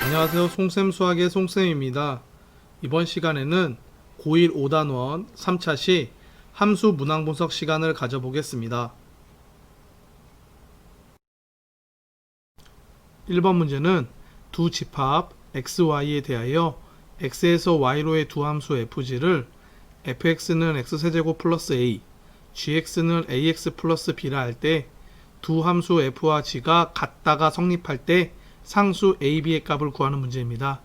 안녕하세요. 송쌤 수학의 송쌤입니다. 이번 시간에는 고1 5단원 3차 시 함수 문항 분석 시간을 가져보겠습니다. 1번 문제는 두 집합 xy에 대하여 x에서 y로의 두 함수 fg를 fx는 x세제곱 플러스 a, gx는 ax 플러스 b라 할 때 두 함수 f와 g가 같다가 성립할 때 상수 a, b의 값을 구하는 문제입니다.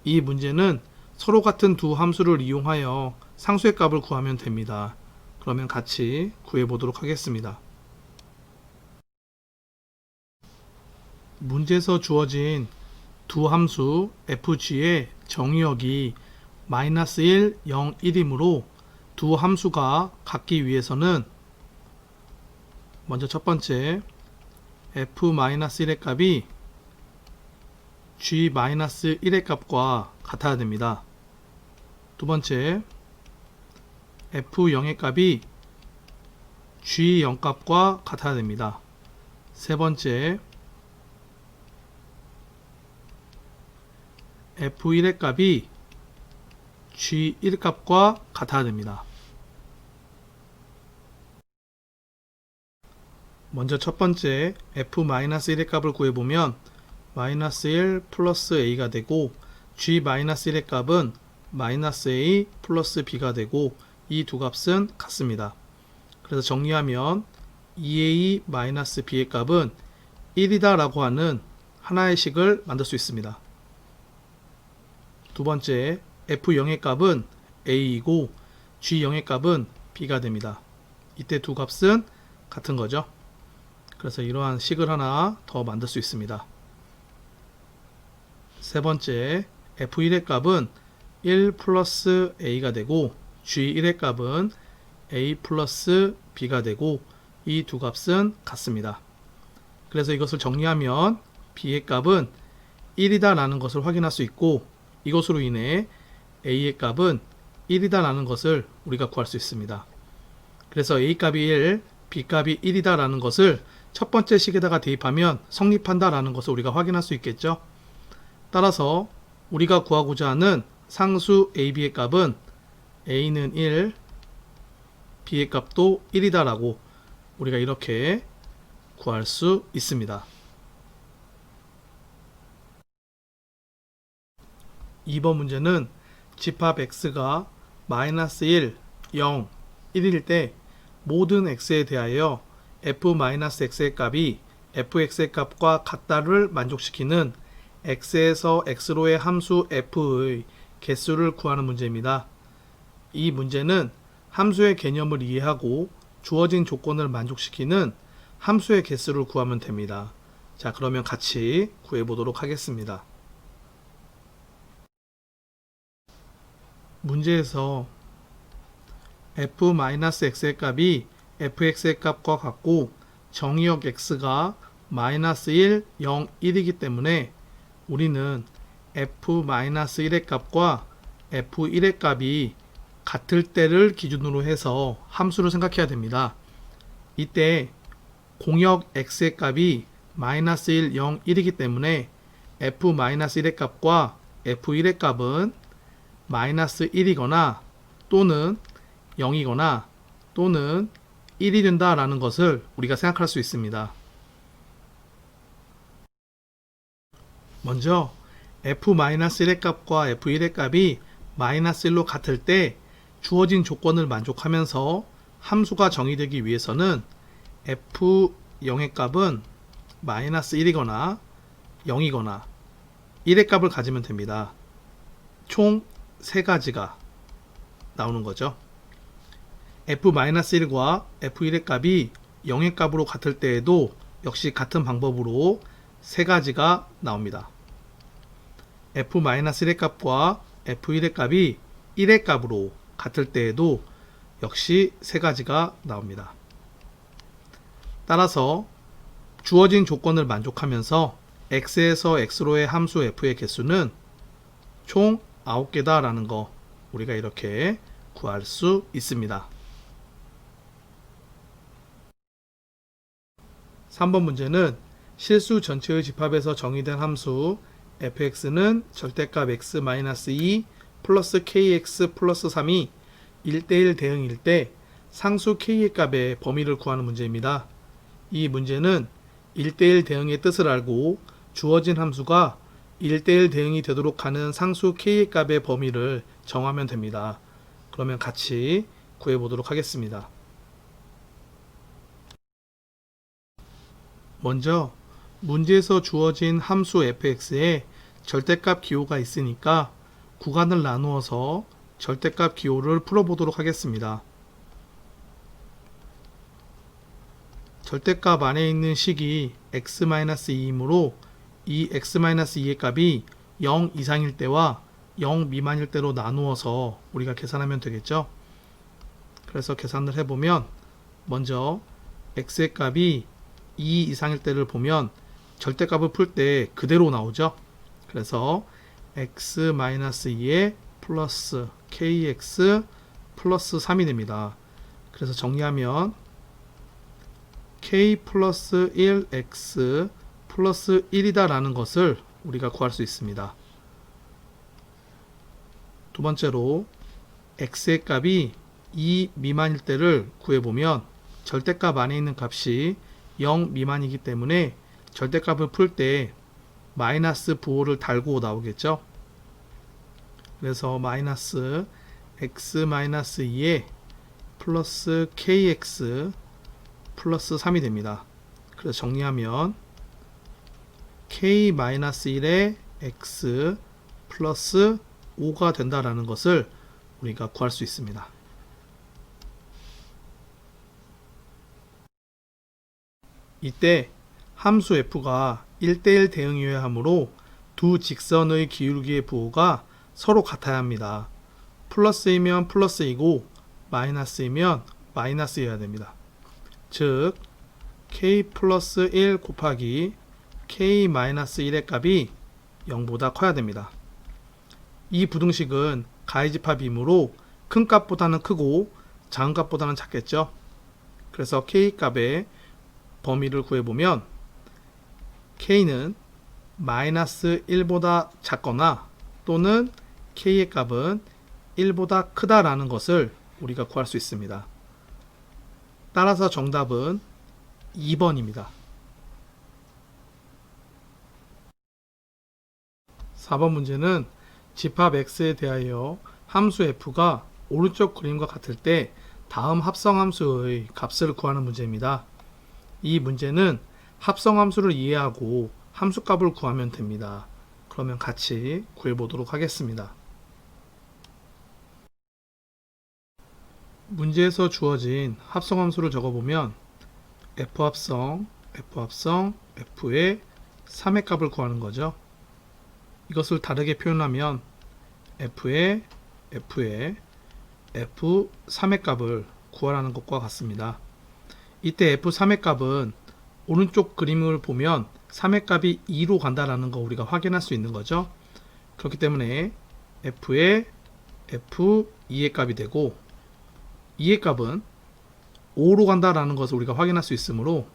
이 문제는 서로 같은 두 함수를 이용하여 상수의 값을 구하면 됩니다. 그러면 같이 구해보도록 하겠습니다. 문제에서 주어진 두 함수 fg의 정의역이 -1, 0, 1이므로 두 함수가 같기 위해서는 먼저 첫 번째 f-1의 값이 g-1의 값과 같아야 됩니다. 두 번째 f0의 값이 g0 값과 같아야 됩니다. 세 번째 f1의 값이 g1 값과 같아야 됩니다. 먼저 첫 번째 f-1의 값을 구해보면 -1 플러스 a가 되고 g-1의 값은 -a 플러스 b가 되고 이 두 값은 같습니다. 그래서 정리하면 2a-b의 값은 1이다 라고 하는 하나의 식을 만들 수 있습니다. 두 번째 f0의 값은 a이고 g0의 값은 b가 됩니다. 이때 두 값은 같은 거죠. 그래서 이러한 식을 하나 더 만들 수 있습니다. 세 번째 f1의 값은 1 플러스 a가 되고 g1의 값은 a 플러스 b가 되고 이 두 값은 같습니다. 그래서 이것을 정리하면 b의 값은 1이다 라는 것을 확인할 수 있고 이것으로 인해 a의 값은 1이다 라는 것을 우리가 구할 수 있습니다. 그래서 a 값이 1, b 값이 1이다 라는 것을 첫 번째 식에다가 대입하면 성립한다 라는 것을 우리가 확인할 수 있겠죠. 따라서 우리가 구하고자 하는 상수 ab의 값은 a는 1, b의 값도 1이다 라고 우리가 이렇게 구할 수 있습니다. 2번 문제는 집합 x가 -1, 0, 1일 때 모든 x에 대하여 f-x의 값이 fx의 값과 같다를 만족시키는 x에서 x로의 함수 f의 개수를 구하는 문제입니다. 이 문제는 함수의 개념을 이해하고 주어진 조건을 만족시키는 함수의 개수를 구하면 됩니다. 자, 그러면 같이 구해보도록 하겠습니다. 문제에서 f-x의 값이 fx의 값과 같고 정의역 x가 -1, 0, 1이기 때문에 우리는 f-1의 값과 f1의 값이 같을 때를 기준으로 해서 함수를 생각해야 됩니다. 이때 공역 x의 값이 -1, 0, 1이기 때문에 f-1의 값과 f1의 값은 -1이거나 또는 0이거나 또는 1이 된다 라는 것을 우리가 생각할 수 있습니다. 먼저 f-1의 값과 f1의 값이 -1로 같을 때 주어진 조건을 만족하면서 함수가 정의되기 위해서는 f0의 값은 -1이거나 0이거나 1의 값을 가지면 됩니다. 총 3가지가 나오는 거죠. f-1과 f1의 값이 0의 값으로 같을 때에도 역시 같은 방법으로 3가지가 나옵니다. f-1의 값과 f1의 값이 1의 값으로 같을 때에도 역시 3가지가 나옵니다. 따라서 주어진 조건을 만족하면서 x에서 x로의 함수 f의 개수는 총 9개다 라는 거 우리가 이렇게 구할 수 있습니다. 3번 문제는 실수 전체의 집합에서 정의된 함수 fx는 절대값 x 마이너스 2 플러스 kx 플러스 3이 1대1 대응일 때 상수 k의 값의 범위를 구하는 문제입니다. 이 문제는 1대1 대응의 뜻을 알고 주어진 함수가 1대1 대응이 되도록 하는 상수 k의 값의 범위를 정하면 됩니다. 그러면 같이 구해보도록 하겠습니다. 먼저 문제에서 주어진 함수 fx에 절대값 기호가 있으니까 구간을 나누어서 절대값 기호를 풀어보도록 하겠습니다. 절대값 안에 있는 식이 x-2이므로 이 x-2의 값이 0 이상일 때와 0 미만일 때로 나누어서 우리가 계산하면 되겠죠. 그래서 계산을 해보면 먼저 x의 값이 2 이상일 때를 보면 절대값을 풀 때 그대로 나오죠. 그래서 x-2에 플러스 kx 플러스 3이 됩니다. 그래서 정리하면 k 플러스 1x 플러스 1이다 라는 것을 우리가 구할 수 있습니다. 두 번째로 x의 값이 2 미만일 때를 구해보면 절대값 안에 있는 값이 0 미만이기 때문에 절대값을 풀 때 마이너스 부호를 달고 나오겠죠. 그래서 마이너스 x-2에 플러스 kx 플러스 3이 됩니다. 그래서 정리하면 k-1에 x 플러스 5가 된다라는 것을 우리가 구할 수 있습니다. 이때 함수 f가 1대1 대응이어야 하므로 두 직선의 기울기의 부호가 서로 같아야 합니다. 플러스이면 플러스이고 마이너스이면 마이너스여야 됩니다. 즉 k 플러스 1 곱하기 k 마이너스 1의 값이 0보다 커야 됩니다. 이 부등식은 가해집합이므로 큰 값보다는 크고 작은 값보다는 작겠죠. 그래서 k 값의 범위를 구해보면 k는 마이너스 1보다 작거나 또는 k의 값은 1보다 크다라는 것을 우리가 구할 수 있습니다. 따라서 정답은 2번입니다. 4번 문제는 집합 x에 대하여 함수 f가 오른쪽 그림과 같을 때 다음 합성함수의 값을 구하는 문제입니다. 이 문제는 합성함수를 이해하고 함수값을 구하면 됩니다. 그러면 같이 구해보도록 하겠습니다. 문제에서 주어진 합성함수를 적어보면 f합성, f의 3의 값을 구하는 거죠. 이것을 다르게 표현하면 f의 f3의 값을 구하라는 것과 같습니다. 이때 f3의 값은 오른쪽 그림을 보면 3의 값이 2로 간다라는 거 우리가 확인할 수 있는 거죠. 그렇기 때문에 f의 f2의 값이 되고 2의 값은 5로 간다라는 것을 우리가 확인할 수 있으므로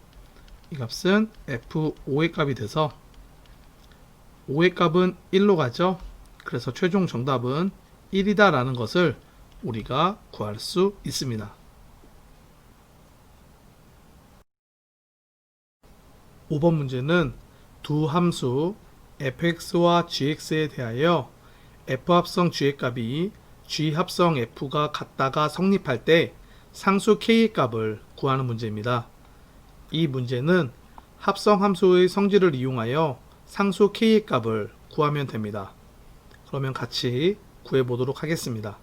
이 값은 f5의 값이 돼서 5의 값은 1로 가죠. 그래서 최종 정답은 1이다 라는 것을 우리가 구할 수 있습니다. 5번 문제는 두 함수 fx와 gx에 대하여 f합성 g의 값이 g합성 f가 같다가 성립할 때 상수 k의 값을 구하는 문제입니다. 이 문제는 합성 함수의 성질을 이용하여 상수 k의 값을 구하면 됩니다. 그러면 같이 구해보도록 하겠습니다.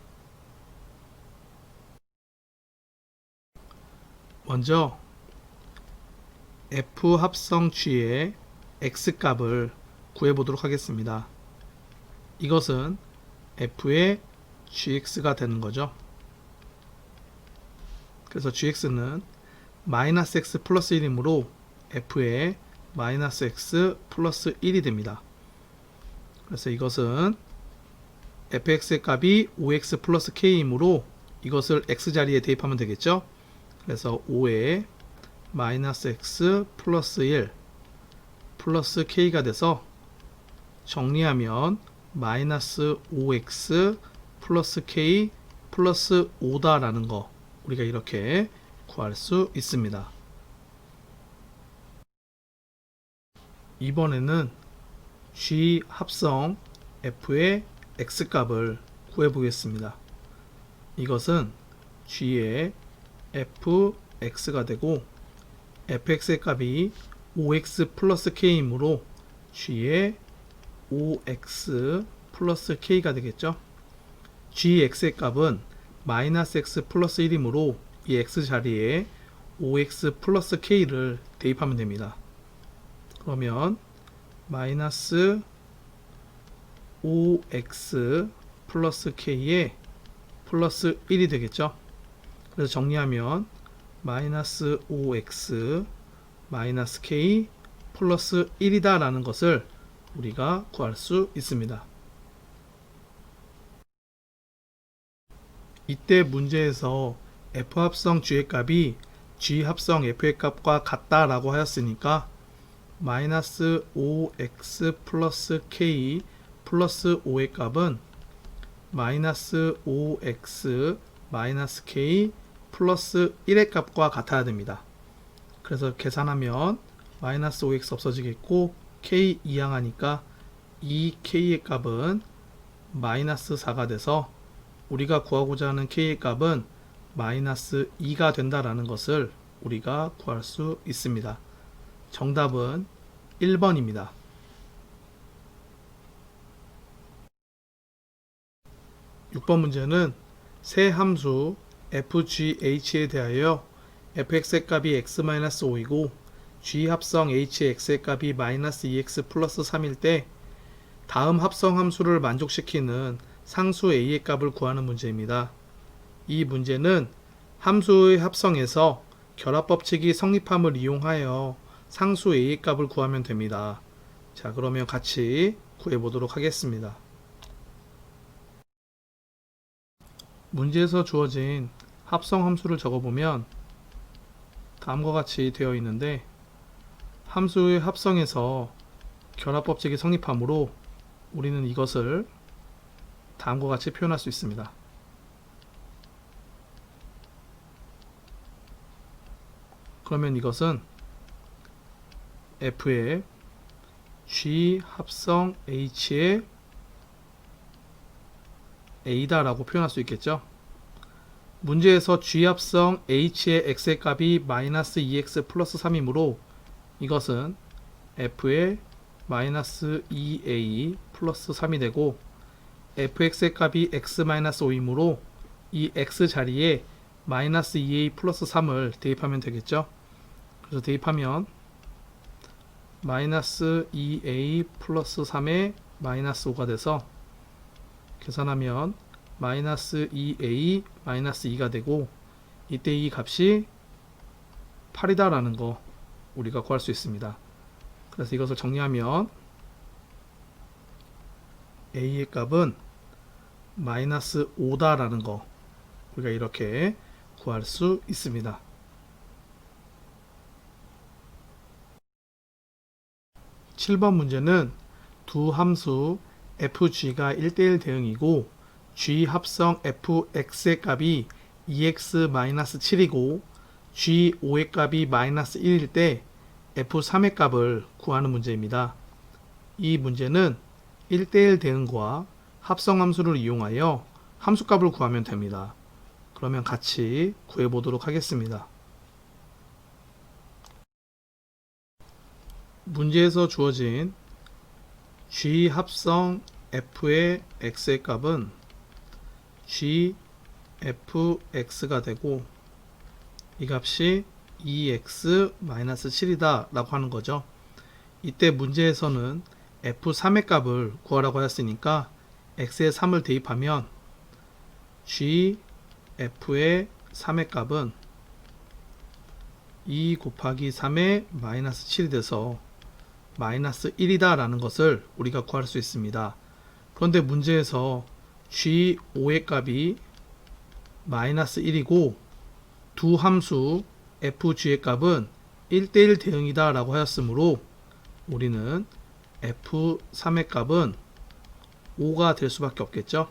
먼저 f 합성 g의 x값을 구해보도록 하겠습니다. 이것은 f의 gx가 되는 거죠. 그래서 gx는 마이너스 x 플러스 1이므로 f의 마이너스 x 플러스 1이 됩니다. 그래서 이것은 fx의 값이 5x 플러스 k이므로 이것을 x자리에 대입하면 되겠죠. 그래서 5에 마이너스 x 플러스 1 플러스 k가 돼서 정리하면 마이너스 5x 플러스 k 플러스 5다라는 거 우리가 이렇게 구할 수 있습니다. 이번에는 g 합성 f의 x값을 구해보겠습니다. 이것은 g의 fx가 되고 fx의 값이 5x 플러스 k이므로 g의 5x 플러스 k가 되겠죠. gx의 값은 마이너스 x 플러스 1이므로 이 x 자리에 5x 플러스 k를 대입하면 됩니다. 그러면 마이너스 5x 플러스 k에 플러스 1이 되겠죠. 그래서 정리하면 마이너스 5x 마이너스 k 플러스 1이다 라는 것을 우리가 구할 수 있습니다. 이때 문제에서 f합성 g의 값이 g합성 f의 값과 같다 라고 하였으니까 마이너스 5x 플러스 k 플러스 5의 값은 마이너스 5x 마이너스 k 플러스 1의 값과 같아야 됩니다. 그래서 계산하면 마이너스 5x 없어지겠고 k 이항하니까 2k의 값은 마이너스 4가 돼서 우리가 구하고자 하는 k의 값은 마이너스 2가 된다라는 것을 우리가 구할 수 있습니다. 정답은 1번입니다. 6번 문제는 세 함수 fgh에 대하여 fx의 값이 x-5이고 g 합성 h의 x의 값이 마이너스 2x 플러스 3일 때 다음 합성 함수를 만족시키는 상수 a의 값을 구하는 문제입니다. 이 문제는 함수의 합성에서 결합법칙이 성립함을 이용하여 상수 a의 값을 구하면 됩니다. 자, 그러면 같이 구해보도록 하겠습니다. 문제에서 주어진 합성 함수를 적어보면 다음과 같이 되어 있는데 함수의 합성에서 결합법칙이 성립하므로 우리는 이것을 다음과 같이 표현할 수 있습니다. 그러면 이것은 f의 g 합성 h의 a다 라고 표현할 수 있겠죠. 문제에서 g 합성 h의 x의 값이 마이너스 2x 플러스 3이므로 이것은 f의 마이너스 2a 플러스 3이 되고 fx의 값이 x-5이므로 이 x 자리에 마이너스 2a 플러스 3을 대입하면 되겠죠. 그래서 대입하면 마이너스 2a 플러스 3에 마이너스 5가 돼서 계산하면 마이너스 2a 마이너스 2가 되고 이때 이 값이 8이다 라는 거 우리가 구할 수 있습니다. 그래서 이것을 정리하면 a의 값은 마이너스 5다 라는 거 우리가 이렇게 구할 수 있습니다. (7번) 문제는 두 함수 fg가 1대1 대응이고 g 합성 fx의 값이 2x-7이고 g5의 값이 마이너스 1일 때 f3의 값을 구하는 문제입니다. 이 문제는 1대1 대응과 합성함수를 이용하여 함수값을 구하면 됩니다. 그러면 같이 구해보도록 하겠습니다. 문제에서 주어진 g 합성 f의 x의 값은 gfx가 되고 이 값이 2x-7이다 라고 하는 거죠. 이때 문제에서는 f3의 값을 구하라고 하였으니까 x에 3을 대입하면 gf의 3의 값은 2 곱하기 3의 마이너스 7이 돼서 마이너스 1이다 라는 것을 우리가 구할 수 있습니다. 그런데 문제에서 g5의 값이 마이너스 1이고 두 함수 fg의 값은 1대1 대응이다 라고 하였으므로 우리는 F3의 값은 5가 될 수밖에 없겠죠.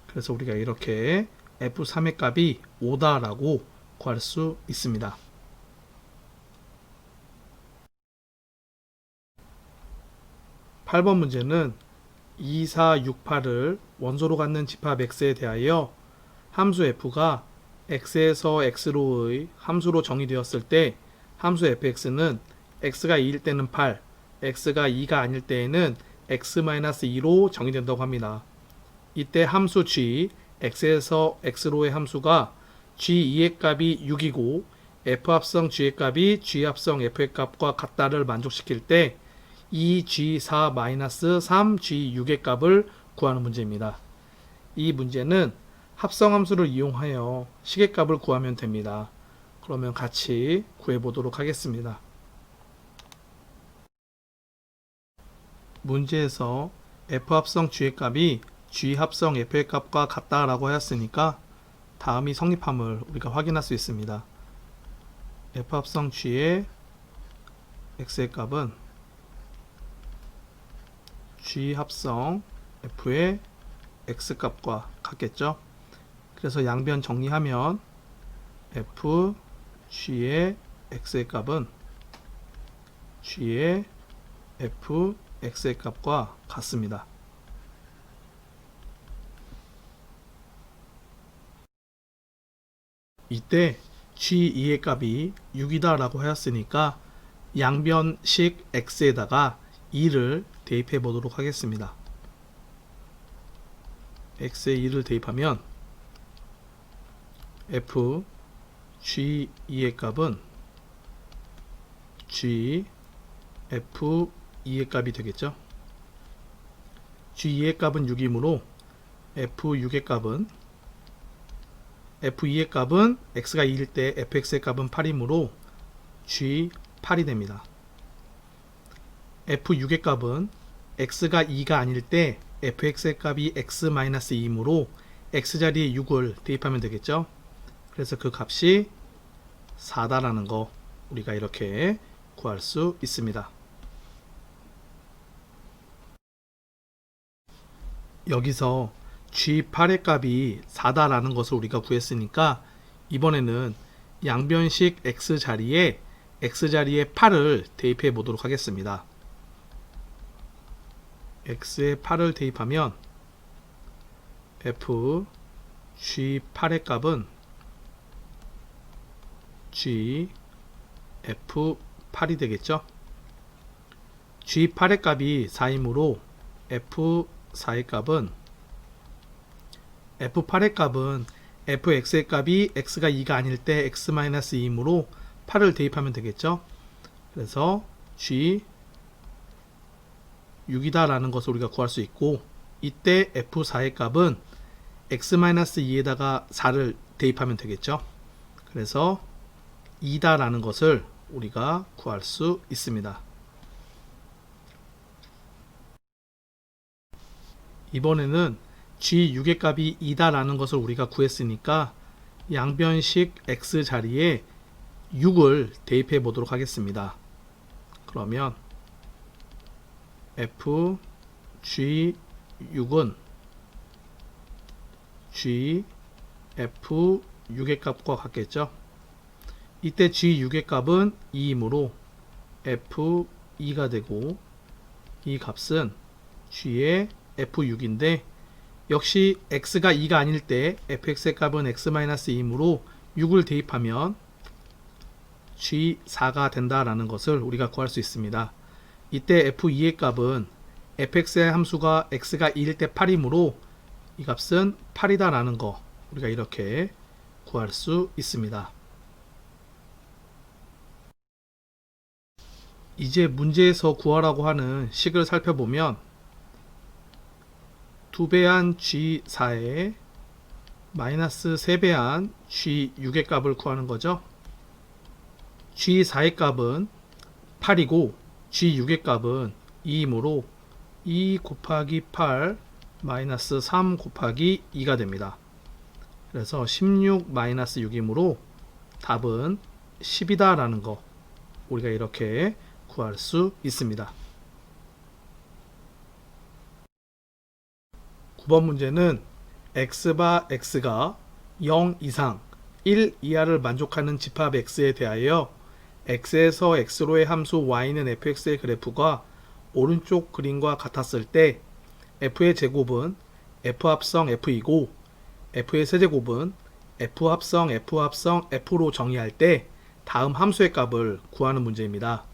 그래서 우리가 이렇게 F3의 값이 5다라고 구할 수 있습니다. 8번 문제는 2, 4, 6, 8을 원소로 갖는 집합 x에 대하여 함수 f가 x에서 x로의 함수로 정의되었을 때 함수 fx는 x가 2일 때는 8, x가 2가 아닐 때에는 x-2로 정의된다고 합니다. 이때 함수 g, x에서 x로의 함수가 g2의 값이 6이고 f 합성 g의 값이 g 합성 f의 값과 같다를 만족시킬 때 2g4-3g6의 값을 구하는 문제입니다. 이 문제는 합성함수를 이용하여 식의 값을 구하면 됩니다. 그러면 같이 구해보도록 하겠습니다. 문제에서 f 합성 g의 값이 g 합성 f의 값과 같다라고 하였으니까 다음이 성립함을 우리가 확인할 수 있습니다. f 합성 g의 x의 값은 g 합성 f의 x값과 같겠죠. 그래서 양변 정리하면 f g의 x의 값은 g의 f x의 값과 같습니다. 이때 g2의 값이 6이다 라고 하였으니까 양변식 x에다가 2를 대입해 보도록 하겠습니다. x에 2를 대입하면 f g2의 값은 g f 2의 값이 되겠죠. g2의 값은 6이므로 f6의 값은 f2의 값은 x가 2일 때 fx의 값은 8이므로 g8이 됩니다. f6의 값은 x가 2가 아닐 때 fx의 값이 x-2이므로 x자리에 6을 대입하면 되겠죠. 그래서 그 값이 4다라는 거 우리가 이렇게 구할 수 있습니다. 여기서 g8의 값이 4다라는 것을 우리가 구했으니까 이번에는 양변식 x자리에 8을 대입해 보도록 하겠습니다. x에 8을 대입하면 f g8의 값은 g f8이 되겠죠. g8의 값이 4이므로 f4의 값은 f8의 값은 fx의 값이 x가 2가 아닐 때 x-2이므로 8을 대입하면 되겠죠. 그래서 g 6이다 라는 것을 우리가 구할 수 있고 이때 f4의 값은 x-2에다가 4를 대입하면 되겠죠. 그래서 2다 라는 것을 우리가 구할 수 있습니다. 이번에는 g6의 값이 2다 라는 것을 우리가 구했으니까 양변식 x 자리에 6을 대입해 보도록 하겠습니다. 그러면 f g6은 g f6의 값과 같겠죠. 이때 g6의 값은 2이므로 f2가 되고 이 값은 g의 f6인데 역시 x가 2가 아닐 때 fx의 값은 x-2이므로 6을 대입하면 g4가 된다라는 것을 우리가 구할 수 있습니다. 이때 f2의 값은 fx의 함수가 x가 2일 때 8이므로 이 값은 8이다 라는 거 우리가 이렇게 구할 수 있습니다. 이제 문제에서 구하라고 하는 식을 살펴보면 2배한 g4에 마이너스 3배한 g6의 값을 구하는 거죠. g4의 값은 8이고 g6의 값은 2이므로 2 곱하기 8 마이너스 3 곱하기 2가 됩니다. 그래서 16 마이너스 6이므로 답은 10이다 라는 거 우리가 이렇게 구할 수 있습니다. 9번 문제는 x바 x가 0 이상 1 이하를 만족하는 집합 x에 대하여 x에서 x로의 함수 y는 fx의 그래프가 오른쪽 그림과 같았을 때 f의 제곱은 f 합성 f이고 f의 세제곱은 f 합성 f 합성 f로 정의할 때 다음 함수의 값을 구하는 문제입니다.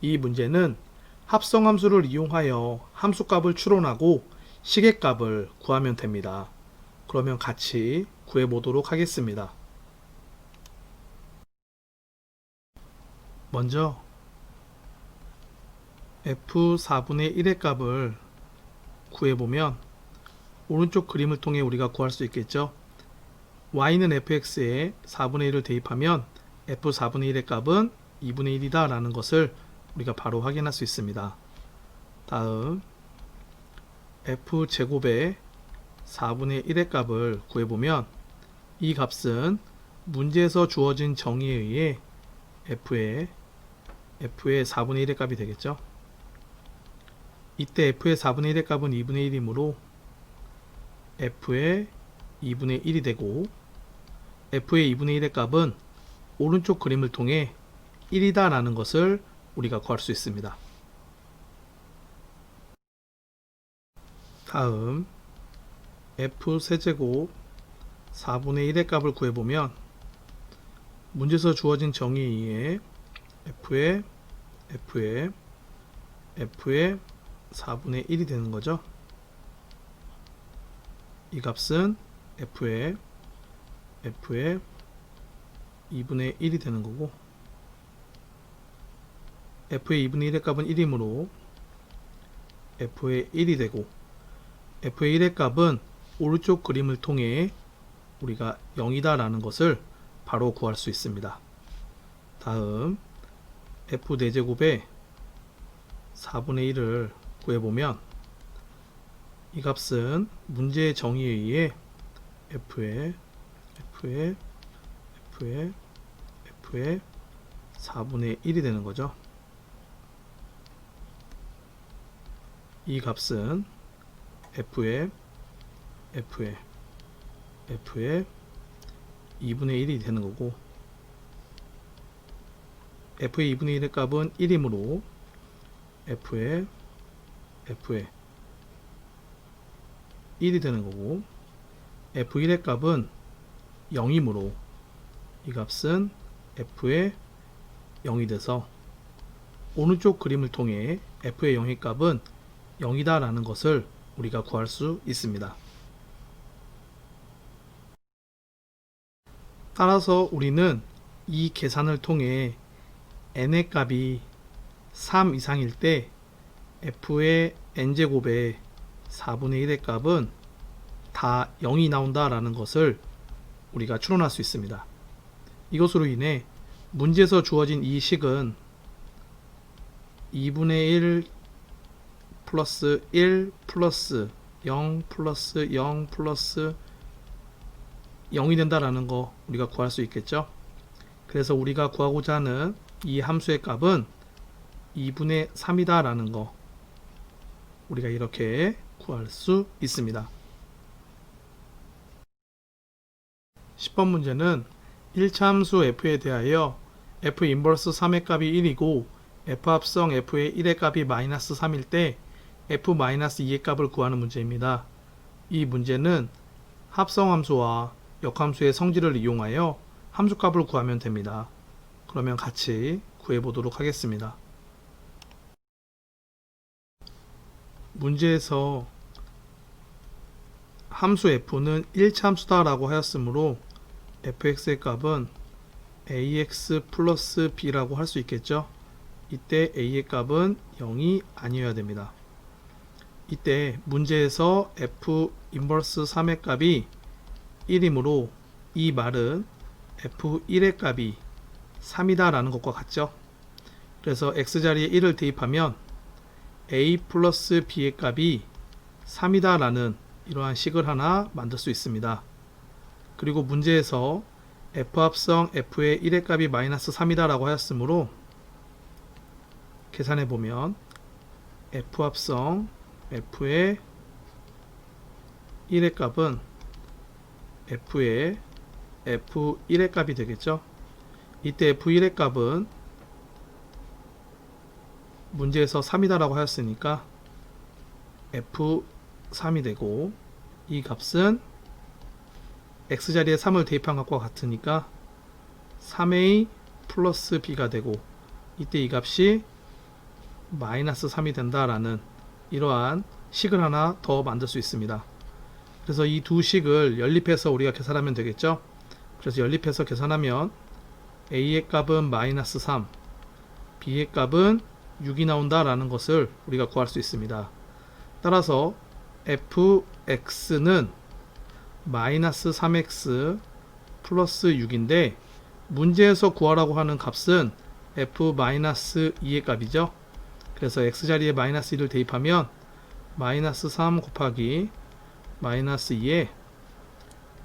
이 문제는 합성 함수를 이용하여 함수값을 추론하고 시계값을 구하면 됩니다. 그러면 같이 구해보도록 하겠습니다. 먼저 f4분의 1의 값을 구해보면 오른쪽 그림을 통해 우리가 구할 수 있겠죠. y는 fx에 4분의 1을 대입하면 f4분의 1의 값은 2분의 1이다 라는 것을 우리가 바로 확인할 수 있습니다. 다음 f제곱의 4분의 1의 값을 구해보면 이 값은 문제에서 주어진 정의에 의해 f의 4분의 1의 값이 되겠죠. 이때 f의 4분의 1의 값은 2분의 1이므로 f의 2분의 1이 되고 f의 2분의 1의 값은 오른쪽 그림을 통해 1이다 라는 것을 우리가 구할 수 있습니다. 다음 f세제곱 4분의 1의 값을 구해보면 문제에서 주어진 정의에 의해 f의 4분의 1이 되는 거죠. 이 값은 f의 2분의 1이 되는 거고 f의 2분의 1의 값은 1이므로 f의 1이 되고 f의 1의 값은 오른쪽 그림을 통해 우리가 0이다 라는 것을 바로 구할 수 있습니다. 다음 f4제곱의 4분의 1을 구해보면 이 값은 문제의 정의에 의해 f의 4분의 1이 되는 거죠. 이 값은 f의 2분의 1이 되는 거고 f의 2분의 1의 값은 1이므로 f의 1이 되는 거고 f1의 값은 0이므로 이 값은 f의 0이 돼서 오른쪽 그림을 통해 f의 0의 값은 0이다 라는 것을 우리가 구할 수 있습니다. 따라서 우리는 이 계산을 통해 n의 값이 3 이상일 때 f의 n제곱의 4분의 1의 값은 다 0이 나온다 라는 것을 우리가 추론할 수 있습니다. 이것으로 인해 문제에서 주어진 이 식은 2분의 1 플러스 1 플러스 0 플러스 0 플러스 0이 된다라는 거 우리가 구할 수 있겠죠. 그래서 우리가 구하고자 하는 이 함수의 값은 2분의 3이다 라는 거 우리가 이렇게 구할 수 있습니다. 10번 문제는 1차 함수 f에 대하여 f 인버스 3의 값이 1이고 f 합성 f의 1의 값이 마이너스 3일 때 f 마이너스 2의 값을 구하는 문제입니다. 이 문제는 합성함수와 역함수의 성질을 이용하여 함수값을 구하면 됩니다. 그러면 같이 구해보도록 하겠습니다. 문제에서 함수 f는 1차 함수다 라고 하였으므로 fx의 값은 ax 플러스 b라고 할 수 있겠죠. 이때 a의 값은 0이 아니어야 됩니다. 이때 문제에서 f 인버스 3의 값이 1이므로 이 말은 f1의 값이 3이다 라는 것과 같죠. 그래서 x자리에 1을 대입하면 a 플러스 b의 값이 3이다 라는 이러한 식을 하나 만들 수 있습니다. 그리고 문제에서 f 합성 f의 1의 값이 마이너스 3이다 라고 하였으므로 계산해 보면 f 합성 f의 1의 값은 f의 f1의 값이 되겠죠. 이때 f1의 값은 문제에서 3이다 라고 하였으니까 f3이 되고, 이 값은 x자리에 3을 대입한 것과 같으니까 3a 플러스 b가 되고, 이때 이 값이 마이너스 3이 된다라는 이러한 식을 하나 더 만들 수 있습니다. 그래서 이 두 식을 연립해서 우리가 계산하면 되겠죠. 그래서 연립해서 계산하면 a의 값은 마이너스 3, b의 값은 6이 나온다라는 것을 우리가 구할 수 있습니다. 따라서 fx는 마이너스 3x 플러스 6인데 문제에서 구하라고 하는 값은 f-2의 값이죠. 그래서 x자리에 마이너스 1을 대입하면 마이너스 3 곱하기 마이너스 2에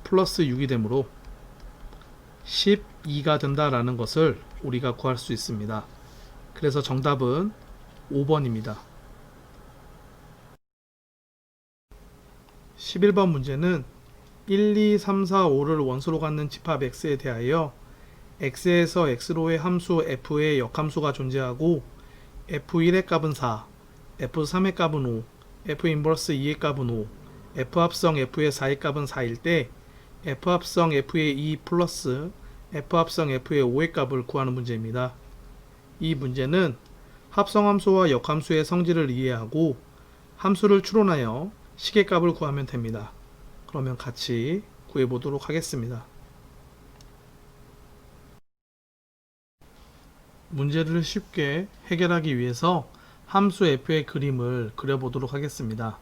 플러스 6이 되므로 12가 된다라는 것을 우리가 구할 수 있습니다. 그래서 정답은 5번입니다. 11번 문제는 1, 2, 3, 4, 5를 원소로 갖는 집합 x에 대하여 x에서 x로의 함수 f의 역함수가 존재하고 f1의 값은 4, f3의 값은 5, f 인버스 2의 값은 5, f 합성 f의 4의 값은 4일 때 f 합성 f의 2 플러스 f 합성 f의 5의 값을 구하는 문제입니다. 이 문제는 합성함수와 역함수의 성질을 이해하고 함수를 추론하여 식의 값을 구하면 됩니다. 그러면 같이 구해보도록 하겠습니다. 문제를 쉽게 해결하기 위해서 함수 f의 그림을 그려보도록 하겠습니다.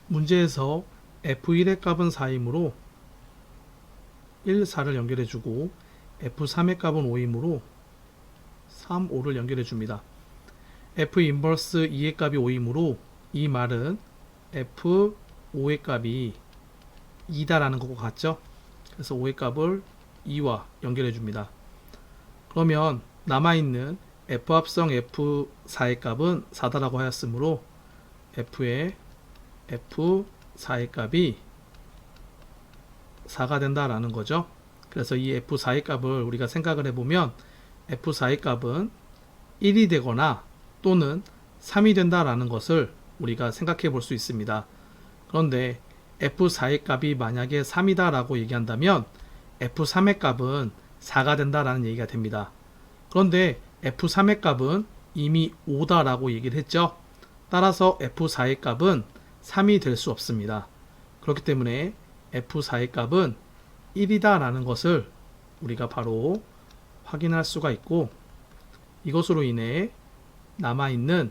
문제에서 f1의 값은 4이므로 1, 4를 연결해주고 f3의 값은 5이므로 3, 5를 연결해줍니다. f 인버스 2의 값이 5이므로 이 말은 f5의 값이 2다라는 것과 같죠? 그래서 5의 값을 2와 연결해줍니다. 그러면 남아있는 f 합성 f4의 값은 4다라고 하였으므로 f의 f4의 값이 4가 된다라는 거죠. 그래서 이 f4의 값을 우리가 생각을 해보면 f4의 값은 1이 되거나 또는 3이 된다라는 것을 우리가 생각해 볼 수 있습니다. 그런데 f4의 값이 만약에 3이다 라고 얘기한다면 f3의 값은 4가 된다라는 얘기가 됩니다. 그런데 f3의 값은 이미 5다 라고 얘기를 했죠. 따라서 f4의 값은 3이 될 수 없습니다. 그렇기 때문에 f4의 값은 1이다 라는 것을 우리가 바로 확인할 수가 있고, 이것으로 인해 남아있는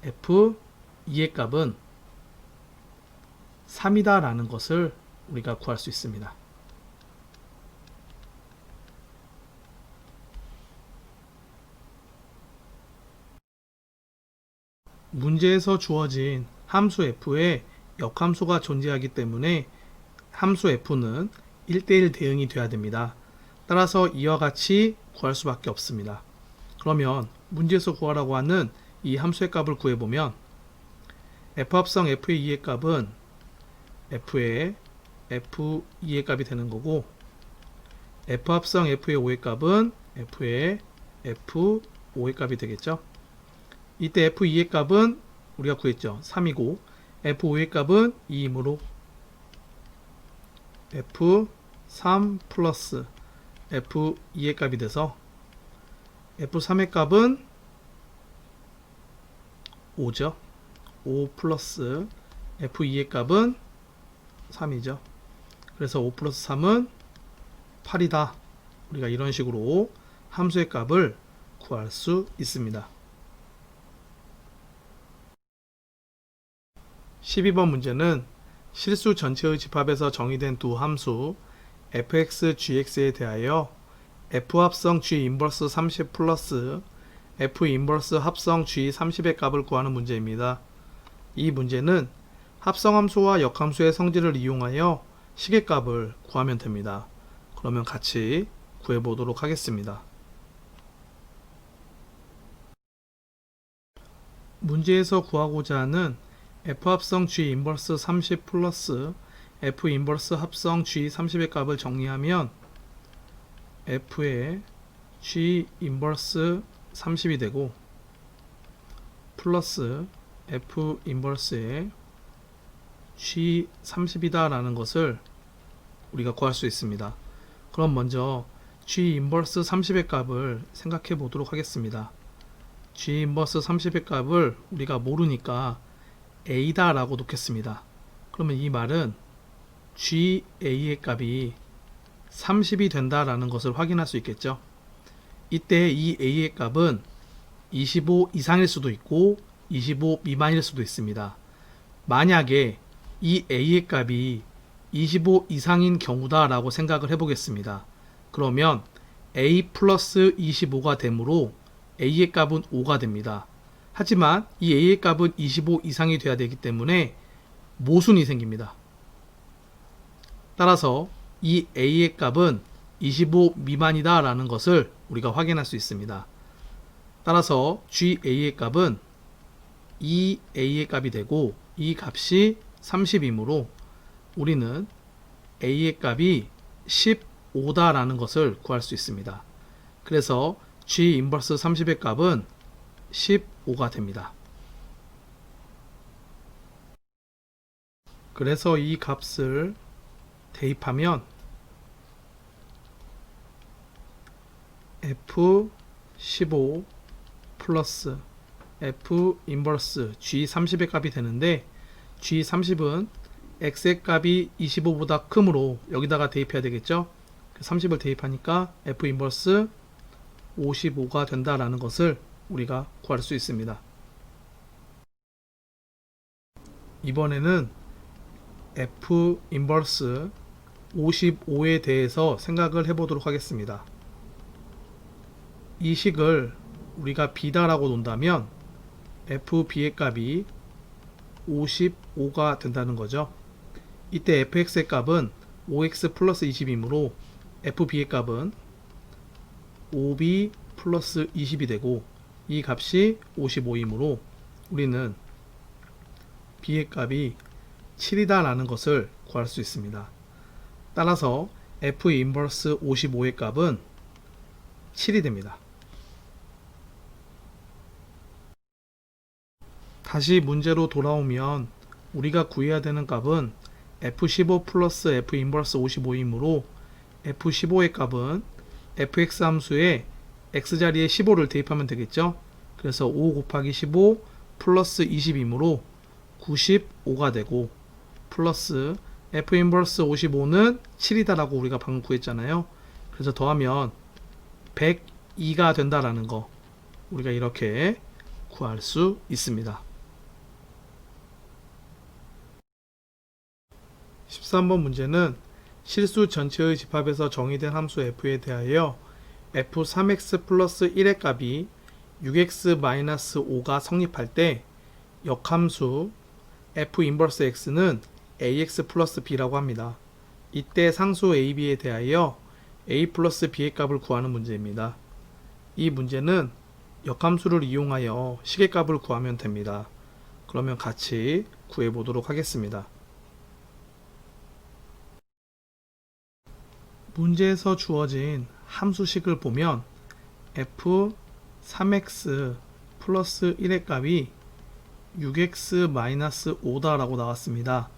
f2의 값은 3이다 라는 것을 우리가 구할 수 있습니다. 문제에서 주어진 함수 f에 역함수가 존재하기 때문에 함수 f는 1대1 대응이 되어야 됩니다. 따라서 이와 같이 구할 수밖에 없습니다. 그러면 문제에서 구하라고 하는 이 함수의 값을 구해보면 f 합성 f의 2의 값은 f의 f2의 값이 되는 거고, f 합성 f의 5의 값은 f의 f5의 값이 되겠죠. 이때 f2의 값은 우리가 구했죠. 3이고 f5의 값은 2이므로 f3 플러스 f2의 값이 돼서 f3의 값은 5죠. 5 플러스 f2의 값은 3이죠. 그래서 5 플러스 3은 8이다. 우리가 이런 식으로 함수의 값을 구할 수 있습니다. 12번 문제는 실수 전체의 집합에서 정의된 두 함수 fx, gx에 대하여 f 합성 g 인버스 30 플러스 F 인버스 합성 G30의 값을 구하는 문제입니다. 이 문제는 합성함수와 역함수의 성질을 이용하여 시계값을 구하면 됩니다. 그러면 같이 구해보도록 하겠습니다. 문제에서 구하고자 하는 F 합성 G 인버스 30 플러스 F 인버스 합성 G30의 값을 정리하면 F의 G 인버스 30이 되고 플러스 F 인버스의 G30이다 라는 것을 우리가 구할 수 있습니다. 그럼 먼저 G 인버스 30의 값을 생각해 보도록 하겠습니다. G 인버스 30의 값을 우리가 모르니까 A다 라고 놓겠습니다. 그러면 이 말은 GA의 값이 30이 된다 라는 것을 확인할 수 있겠죠. 이때 이 A의 값은 25 이상일 수도 있고 25 미만일 수도 있습니다. 만약에 이 A의 값이 25 이상인 경우다 라고 생각을 해보겠습니다. 그러면 A 플러스 25가 되므로 A의 값은 5가 됩니다. 하지만 이 A의 값은 25 이상이 돼야 되기 때문에 모순이 생깁니다. 따라서 이 A의 값은 25 미만이다 라는 것을 우리가 확인할 수 있습니다. 따라서 GA의 값은 2A의 값이 되고 이 값이 30이므로 우리는 A의 값이 15다 라는 것을 구할 수 있습니다. 그래서 G 인버스 30의 값은 15가 됩니다. 그래서 이 값을 대입하면 F15 플러스 F 인버스 G30의 값이 되는데 G30은 X의 값이 25보다 크므로 여기다가 대입해야 되겠죠. 30을 대입하니까 F 인버스 55가 된다라는 것을 우리가 구할 수 있습니다. 이번에는 F 인버스 55에 대해서 생각을 해보도록 하겠습니다. 이 식을 우리가 B다라고 놓는다면 FB의 값이 55가 된다는 거죠. 이때 fx의 값은 5x 플러스 20이므로 fb의 값은 5b 플러스 20이 되고 이 값이 55이므로 우리는 b의 값이 7이다 라는 것을 구할 수 있습니다. 따라서 f 인버스 55의 값은 7이 됩니다. 다시 문제로 돌아오면 우리가 구해야 되는 값은 F15 플러스 F 인버스 55이므로 F15의 값은 fx 함수에 x자리에 15를 대입하면 되겠죠. 그래서 5 곱하기 15 플러스 20이므로 95가 되고 플러스 F 인버스 55는 7이다 라고 우리가 방금 구했잖아요. 그래서 더하면 102가 된다라는 거 우리가 이렇게 구할 수 있습니다. 13번 문제는 실수 전체의 집합에서 정의된 함수 f에 대하여 f3x 플러스 1의 값이 6x 마이너스 5가 성립할 때 역함수 f 인버스 x는 ax 플러스 b라고 합니다. 이때 상수 ab에 대하여 a 플러스 b의 값을 구하는 문제입니다. 이 문제는 역함수를 이용하여 식의 값을 구하면 됩니다. 그러면 같이 구해보도록 하겠습니다. 문제에서 주어진 함수식을 보면 f3x 플러스 1의 값이 6x 마이너스 5다 라고 나왔습니다.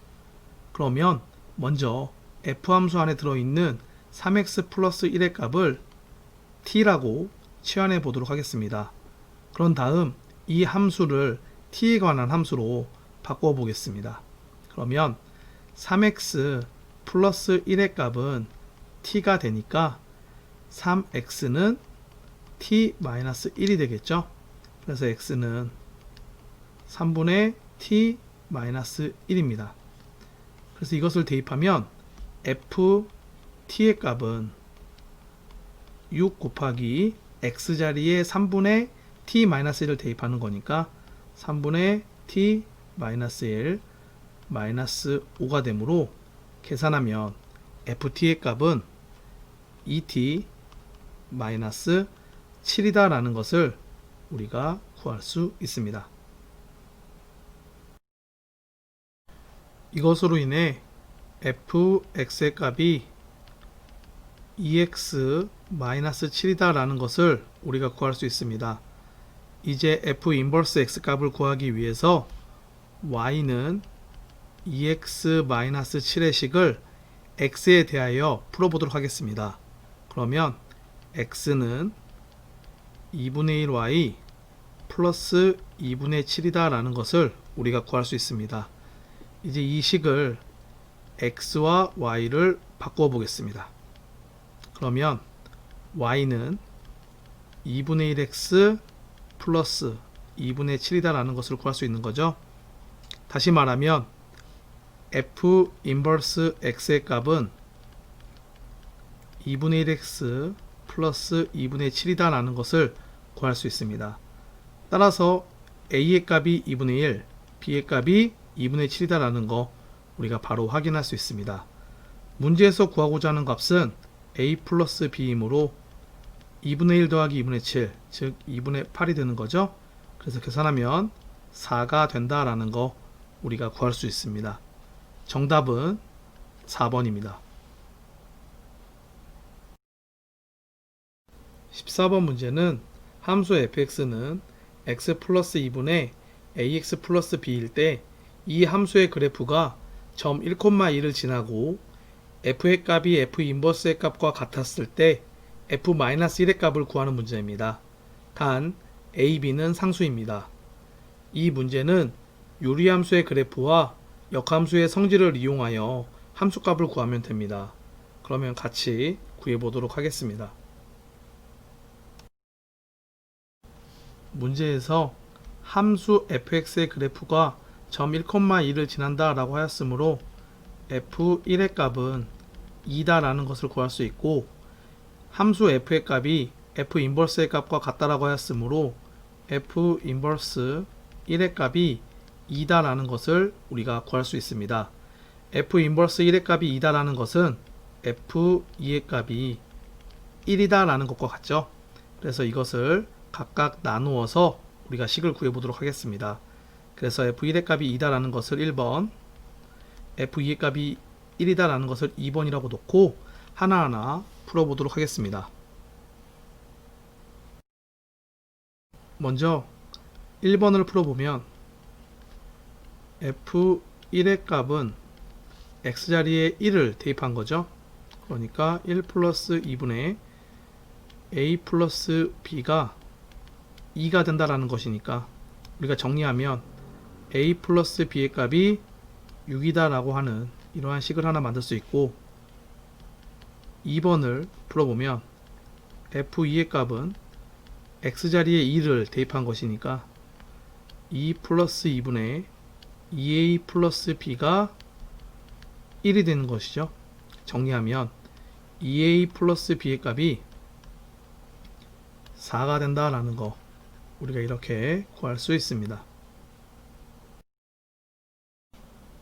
그러면 먼저 f함수 안에 들어있는 3x 플러스 1의 값을 t라고 치환해 보도록 하겠습니다. 그런 다음 이 함수를 t에 관한 함수로 바꿔 보겠습니다. 그러면 3x 플러스 1의 값은 t가 되니까 3x는 t-1이 되겠죠. 그래서 x는 3분의 t-1입니다. 그래서 이것을 대입하면 ft의 값은 6 곱하기 x자리에 3분의 t-1을 대입하는 거니까 3분의 t-1 마이너스 5가 되므로 계산하면 ft의 값은 2t 마이너스 7이다 라는 것을 우리가 구할 수 있습니다. 이것으로 인해 fx의 값이 2x-7이다 라는 것을 우리가 구할 수 있습니다. 이제 f 인버스 x 값을 구하기 위해서 y는 2x-7의 식을 x에 대하여 풀어보도록 하겠습니다. 그러면 x는 2분의 1y 플러스 2분의 7이다 라는 것을 우리가 구할 수 있습니다. 이제 이 식을 x와 y를 바꾸어 보겠습니다. 그러면 y는 2분의 1x 플러스 2분의 7이다 라는 것을 구할 수 있는 거죠. 다시 말하면 f 인버스 x의 값은 2분의 1x 플러스 2분의 7이다 라는 것을 구할 수 있습니다. 따라서 a의 값이 2분의 1, b의 값이 2분의 7이다 라는 거 우리가 바로 확인할 수 있습니다. 문제에서 구하고자 하는 값은 a 플러스 b이므로 2분의 1 더하기 2분의 7, 즉 2분의 8이 되는 거죠. 그래서 계산하면 4가 된다 라는 거 우리가 구할 수 있습니다. 정답은 4번입니다. 14번 문제는 함수 fx는 x 플러스 2분의 ax 플러스 b일 때 이 함수의 그래프가 점 1,2를 지나고 f의 값이 f 인버스의 값과 같았을 때 f-1의 값을 구하는 문제입니다. 단 a, b는 상수입니다. 이 문제는 유리함수의 그래프와 역함수의 성질을 이용하여 함수값을 구하면 됩니다. 그러면 같이 구해보도록 하겠습니다. 문제에서 함수 fx의 그래프가 점 1,2를 지난다 라고 하였으므로 f1의 값은 2다 라는 것을 구할 수 있고, 함수 f의 값이 f 인버스의 값과 같다라고 하였으므로 f 인버스 1의 값이 2다 라는 것을 우리가 구할 수 있습니다. f 인버스 1의 값이 2다 라는 것은 f2의 값이 1이다 라는 것과 같죠. 그래서 이것을 각각 나누어서 우리가 식을 구해 보도록 하겠습니다. 그래서 f1의 값이 2다 라는 것을 1번, f2의 값이 1이다 라는 것을 2번이라고 놓고 하나하나 풀어보도록 하겠습니다. 먼저 1번을 풀어보면 f1의 값은 x자리에 1을 대입한 거죠. 그러니까 1 플러스 2분의 a 플러스 b가 2가 된다라는 것이니까 우리가 정리하면 a 플러스 b의 값이 6이다 라고 하는 이러한 식을 하나 만들 수 있고, 2번을 풀어보면 f2의 값은 x자리에 2를 대입한 것이니까 2 플러스 2분의 2a 플러스 b가 1이 되는 것이죠. 정리하면 2a 플러스 b의 값이 4가 된다라는 거 우리가 이렇게 구할 수 있습니다.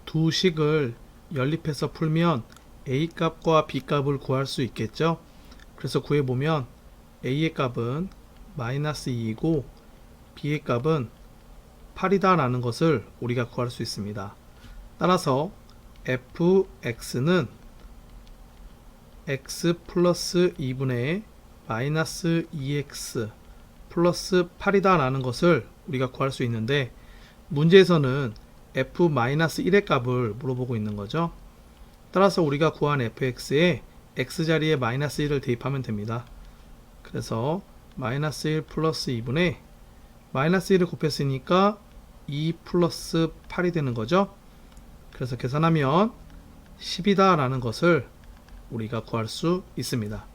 두 식을 연립해서 풀면 a 값과 b 값을 구할 수 있겠죠. 그래서 구해보면 a의 값은 마이너스 2이고 b의 값은 8이다 라는 것을 우리가 구할 수 있습니다. 따라서 fx는 x 플러스 2분의 마이너스 2x 플러스 8이다 라는 것을 우리가 구할 수 있는데, 문제에서는 f-1의 값을 물어보고 있는 거죠. 따라서 우리가 구한 fx에 x자리에 마이너스 1을 대입하면 됩니다. 그래서 마이너스 1 플러스 2분의 마이너스 1을 곱했으니까 2 플러스 8이 되는 거죠. 그래서 계산하면 10이다 라는 것을 우리가 구할 수 있습니다.